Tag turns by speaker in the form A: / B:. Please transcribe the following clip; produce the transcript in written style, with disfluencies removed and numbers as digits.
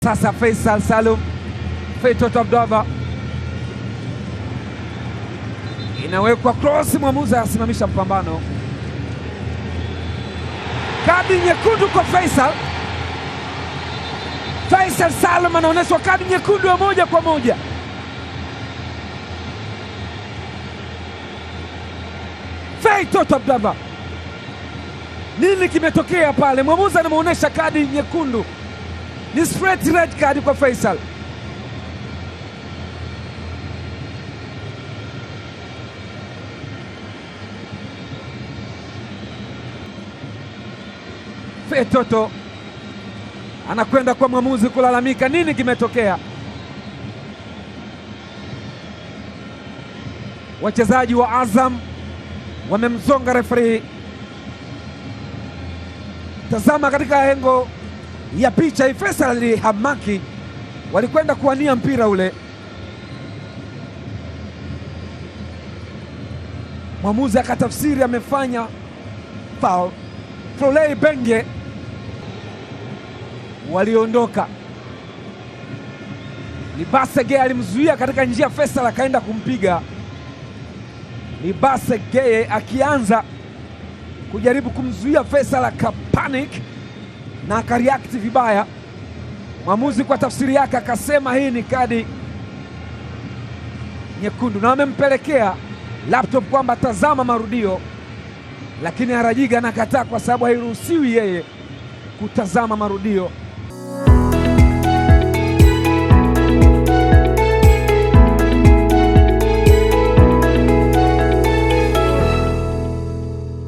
A: Sasa Faisal Salum Feitoto Abdallah inawekwa cross, mwamuzi asimamisha mpambano. Kadi nyekundu kwa Faisal. Faisal Salum anaonyeshwa kadi nyekundu ya moja kwa moja. Feitoto Abdallah, nini kimetokea pale? Mwamuzi anamuonesha kadi nyekundu, ni straight red card kwa Faisal. Feitoto anakwenda kwa mwamuzi kulalamika, nini kimetokea? Wachezaji wa Azam wamemzonga referee. Tazama katika engo ya picha hii, Faisal alihamaki, walikwenda kuwania mpira ule. Mwamuzi akatafsiri amefanya foul. Florent Ibenge waliondoka. Libase Geye alimzuia katika njia, Faisal akaenda kumpiga. Libase Geye akianza kujaribu kumzuia Faisal, akapanic na akareact vibaya. Mwamuzi kwa tafsiri yake akasema hii ni kadi nyekundu, na wamempelekea laptop kwamba tazama marudio, lakini Harajiga anakataa kwa sababu hairuhusiwi yeye kutazama marudio.